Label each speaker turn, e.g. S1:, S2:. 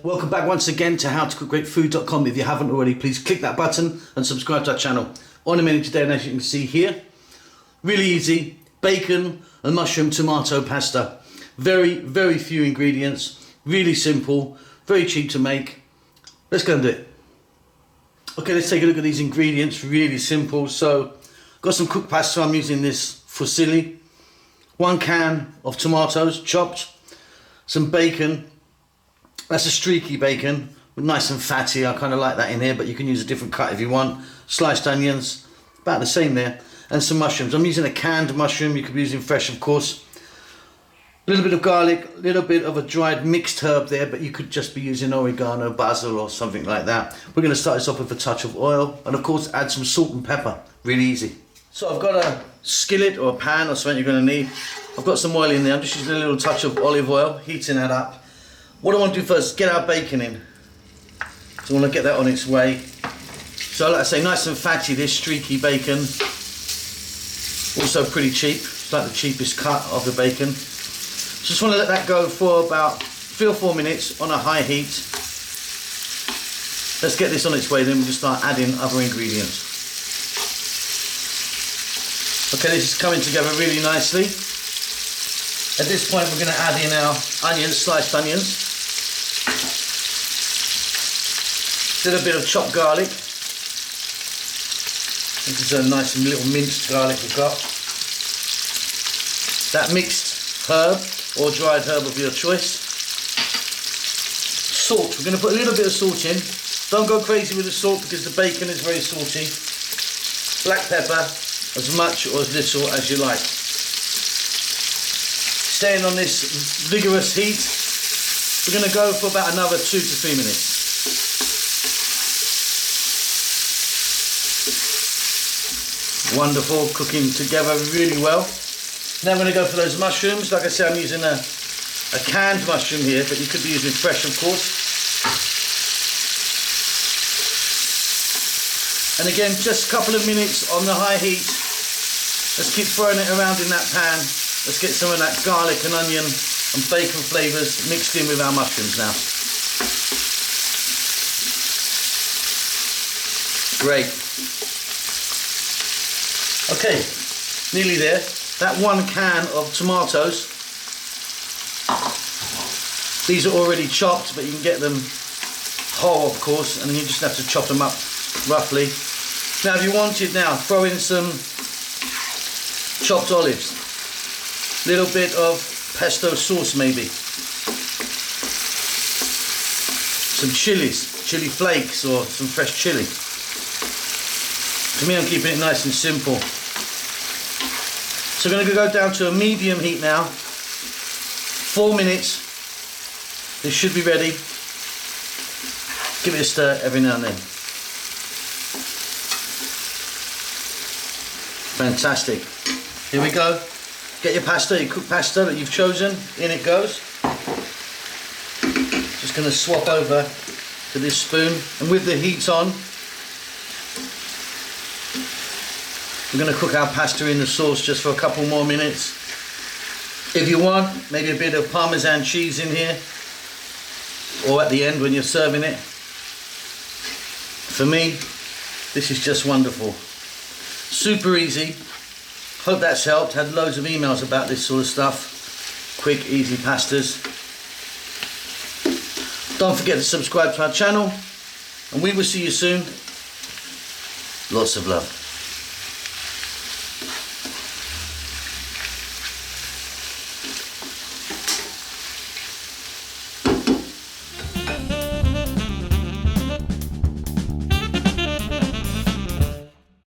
S1: welcome back once again to howtocookgreatfood.com. If you haven't already, please click that button and subscribe to our channel. On a menu today, and as you can see here, really easy, bacon and mushroom tomato pasta. Very few ingredients, really simple, very cheap to make. Let's go and do it. Okay, let's take a look at these ingredients, really simple. So, got some cooked pasta, I'm using this fusilli. 1 can of tomatoes, chopped. Some bacon, that's a streaky bacon, nice and fatty, I kind of like that in here, but you can use a different cut if you want. Sliced onions, about the same there, and some mushrooms. I'm using a canned mushroom, you could be using fresh of course. A little bit of garlic, a little bit of a dried mixed herb there, but you could just be using oregano, basil or something like that. We're going to start this off with a touch of oil, and of course add some salt and pepper, really easy. So I've got a skillet or a pan or something you're going to need. I've got some oil in there, I'm just using a little touch of olive oil, heating that up. What I want to do first is get our bacon in. So I want to get that on its way. So like I say, nice and fatty, this streaky bacon. Also pretty cheap, it's like the cheapest cut of the bacon. Just want to let that go for about 3 or 4 minutes on a high heat. Let's get this on its way, then we'll just start adding other ingredients. Okay, this is coming together really nicely. At this point we're going to add in our onions, sliced onions. A little bit of chopped garlic. This is a nice little minced garlic we've got. That mixed herb or dried herb of your choice. Salt, we're going to put a little bit of salt in. Don't go crazy with the salt because the bacon is very salty. Black pepper, as much or as little as you like. Staying on this vigorous heat, we're going to go for about another 2 to 3 minutes. Wonderful, cooking together really well. Now I'm going to go for those mushrooms. Like I said, I'm using a canned mushroom here, but you could be using fresh of course. And again, just a couple of minutes on the high heat. Let's keep throwing it around in that pan. Let's get some of that garlic and onion and bacon flavours mixed in with our mushrooms now. Great. Okay, nearly there. That 1 can of tomatoes, these are already chopped, but you can get them whole of course, and then you just have to chop them up roughly. Now if you wanted now, throw in some chopped olives, little bit of pesto sauce maybe, some chilies, chili flakes or some fresh chili. For me, I'm keeping it nice and simple. So I'm going to go down to a medium heat now, 4 minutes, this should be ready. Give it a stir every now and then. Fantastic. Here we go. Get your pasta, your cooked pasta that you've chosen. In it goes. Just going to swap over to this spoon, and with the heat on, we're going to cook our pasta in the sauce just for a couple more minutes. If you want, maybe a bit of Parmesan cheese in here, or at the end when you're serving it. For me, this is just wonderful. Super easy. Hope that's helped. Had loads of emails about this sort of stuff. Quick, easy pastas. Don't forget to subscribe to our channel, and we will see you soon. Lots of love.